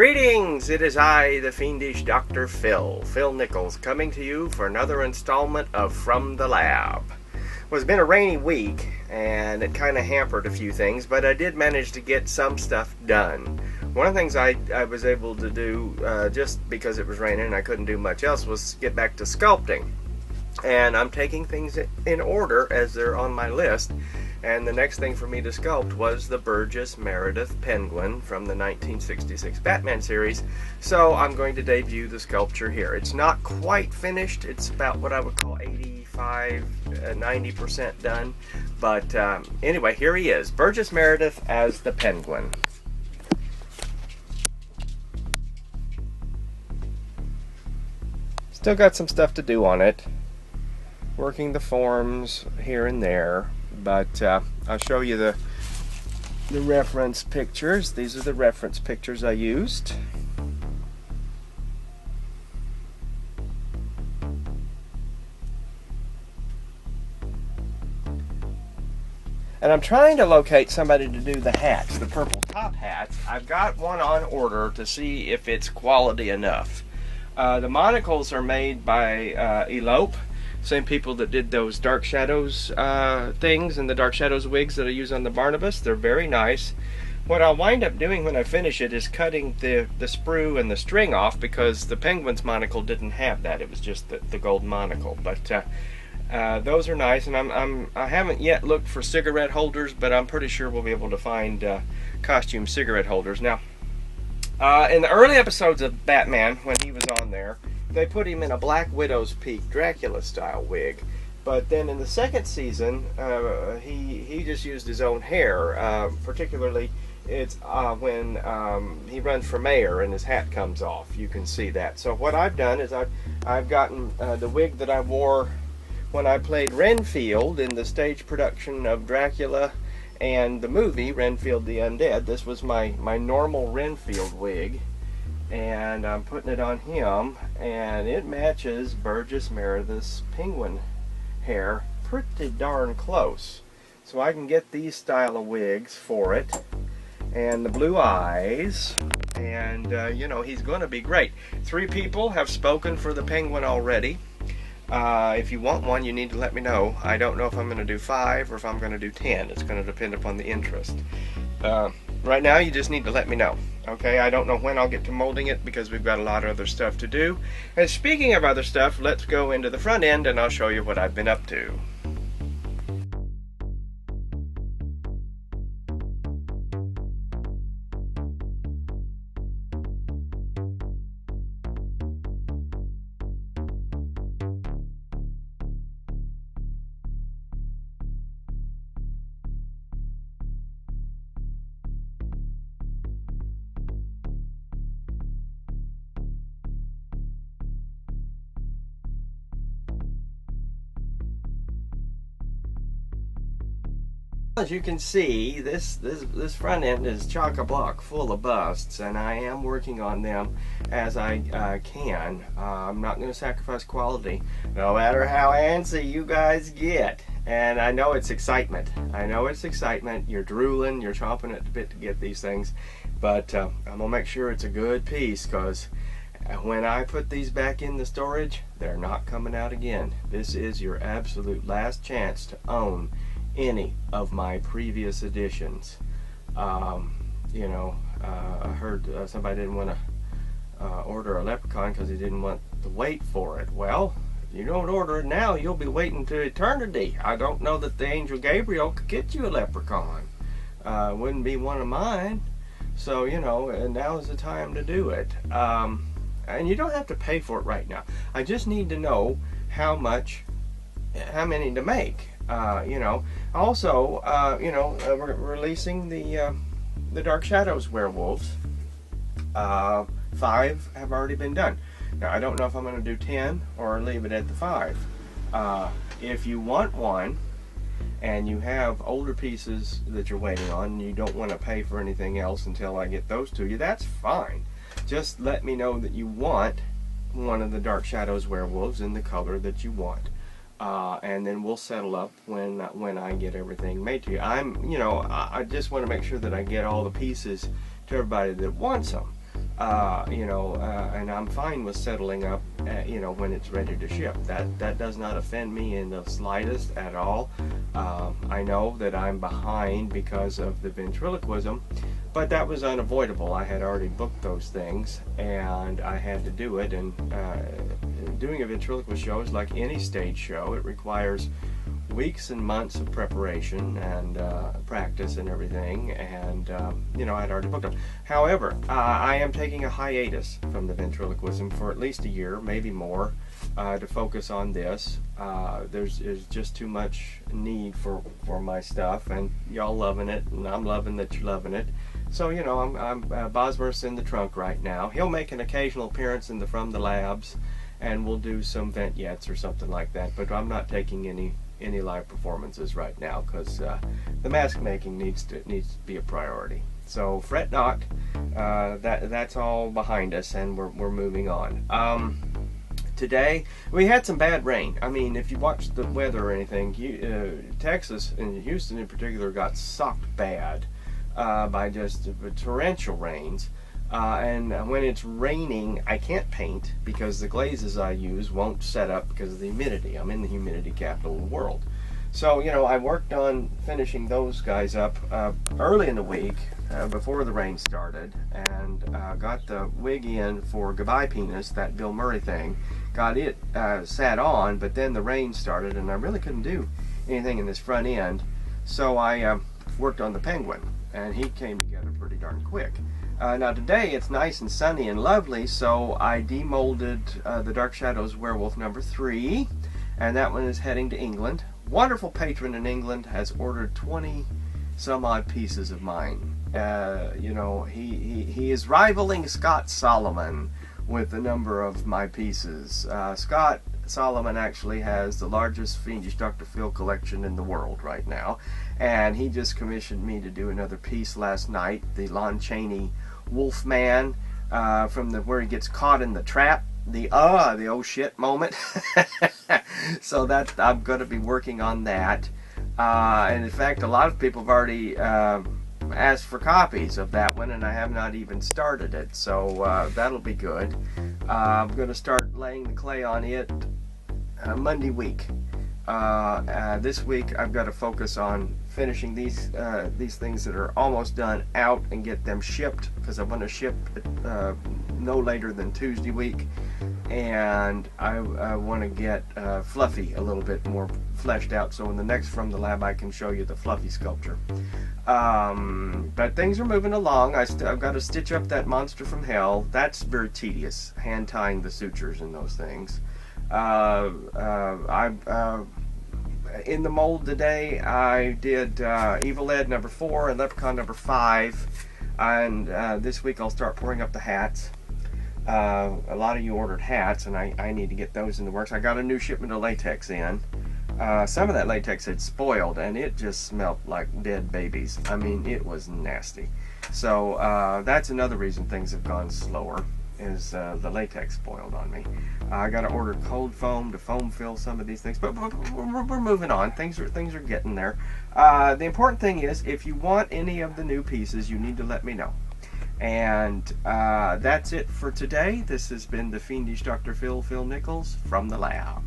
Greetings! It is I, the Fiendish Dr. Phil Nichols, coming to you for another installment of From the Lab. Well, it's been a rainy week, and it kind of hampered a few things, but I did manage to get some stuff done. One of the things I was able to do, just because it was raining and I couldn't do much else, was get back to sculpting. And I'm taking things in order as they're on my list. And the next thing for me to sculpt was the Burgess Meredith penguin from the 1966 Batman series. So I'm going to debut the sculpture here. It's not quite finished. It's about what I would call 85, 90% done. But anyway, here he is. Burgess Meredith as the penguin. Still got some stuff to do on it. Working the forms here and there. But I'll show you the reference pictures. These are the reference pictures I used. And I'm trying to locate somebody to do the hats, the purple top hats. I've got one on order to see if it's quality enough. The monocles are made by Elope. Same people that did those Dark Shadows things and the Dark Shadows wigs that I use on the Barnabas. They're very nice. What I'll wind up doing when I finish it is cutting the sprue and the string off, because the Penguin's monocle didn't have that. It was just the gold monocle. But those are nice, and I haven't yet looked for cigarette holders, but I'm pretty sure we'll be able to find costume cigarette holders. Now, in the early episodes of Batman, when he was on there, they put him in a Black Widow's Peak Dracula style wig, but then in the second season he just used his own hair. Particularly it's when he runs for mayor and his hat comes off. You can see that. So what I've done is I've gotten the wig that I wore when I played Renfield in the stage production of Dracula and the movie Renfield the Undead. This was my normal Renfield wig, and I'm putting it on him, and it matches Burgess Meredith's penguin hair pretty darn close. So I can get these style of wigs for it, and the blue eyes, and you know, he's going to be great. 3 people have spoken for the penguin already. If you want one, you need to let me know. I don't know if I'm going to do 5 or if I'm going to do 10. It's going to depend upon the interest. Right now, you just need to let me know. Okay, I don't know when I'll get to molding it because we've got a lot of other stuff to do. And speaking of other stuff, let's go into the front end and I'll show you what I've been up to. As you can see, this front end is chock-a-block full of busts, and I am working on them as I can. I'm not going to sacrifice quality, no matter how antsy you guys get. And I know it's excitement. I know it's excitement. You're drooling, you're chomping at the bit to get these things, but I'm going to make sure it's a good piece, because when I put these back in the storage, they're not coming out again. This is your absolute last chance to own any of my previous editions. You know, I heard somebody didn't want to order a leprechaun because he didn't want to wait for it. Well, if you don't order it now, you'll be waiting to eternity. I don't know that the angel Gabriel could get you a leprechaun. It wouldn't be one of mine. So, you know, now is the time to do it. And you don't have to pay for it right now. I just need to know how many to make. You know, also, you know, we're releasing the Dark Shadows werewolves. 5 have already been done. Now, I don't know if I'm going to do 10 or leave it at the 5. If you want one and you have older pieces that you're waiting on and you don't want to pay for anything else until I get those to you, that's fine. Just let me know that you want one of the Dark Shadows werewolves in the color that you want. And then we'll settle up when I get everything made to you. I just want to make sure that I get all the pieces to everybody that wants them. and I'm fine with settling up, when it's ready to ship. That does not offend me in the slightest at all. I know that I'm behind because of the ventriloquism, but that was unavoidable. I had already booked those things, and I had to do it. And doing a ventriloquist show is like any stage show. It requires weeks and months of preparation and practice and everything, and I'd already booked them. However, I am taking a hiatus from the ventriloquism for at least a year, maybe more, to focus on this. There's just too much need for my stuff, and y'all loving it, and I'm loving that you're loving it. So I'm Bosworth's in the trunk right now. He'll make an occasional appearance in the From the Labs, and we'll do some vignettes or something like that. But I'm not taking any live performances right now, because the mask making needs to be a priority. So fret not, that's all behind us, and we're moving on. Today we had some bad rain. I mean, if you watched the weather or anything, Texas and Houston in particular got socked bad by just torrential rains. And when it's raining, I can't paint because the glazes I use won't set up because of the humidity. I'm in the humidity capital of the world. So, I worked on finishing those guys up early in the week before the rain started, and got the wig in for Goodbye Penis, that Bill Murray thing. Got it sat on, but then the rain started, and I really couldn't do anything in this front end. So I worked on the Penguin, and he came together pretty darn quick. Now today it's nice and sunny and lovely, so I demolded the Dark Shadows Werewolf number 3, and that one is heading to England. Wonderful patron in England has ordered 20 some odd pieces of mine. He is rivaling Scott Solomon with the number of my pieces. Scott Solomon actually has the largest Fiendish Dr. Phil collection in the world right now, and he just commissioned me to do another piece last night, the Lon Chaney Wolfman, from where he gets caught in the trap, the oh shit moment. So that I'm going to be working on that, and in fact a lot of people have already asked for copies of that one, and I have not even started it, so that'll be good. I'm going to start laying the clay on it Monday week. This week I've got to focus on finishing these things that are almost done out and get them shipped, because I want to ship no later than Tuesday week, and I want to get Fluffy a little bit more fleshed out, so in the next From the Lab I can show you the Fluffy sculpture. But things are moving along. I've got to stitch up that Monster from Hell. That's very tedious, hand tying the sutures and those things. In the mold today I did Evil Ed number 4 and Leprechaun number 5, and this week I'll start pouring up the hats. A lot of you ordered hats, and I need to get those in the works. I got a new shipment of latex in. Some of that latex had spoiled, and it just smelled like dead babies. I mean, it was nasty. So that's another reason things have gone slower, is the latex spoiled on me. I got to order cold foam to foam fill some of these things, but we're moving on. Things are getting there. The important thing is, if you want any of the new pieces, you need to let me know. And that's it for today. This has been the Fiendish Dr. Phil Nichols from the lab.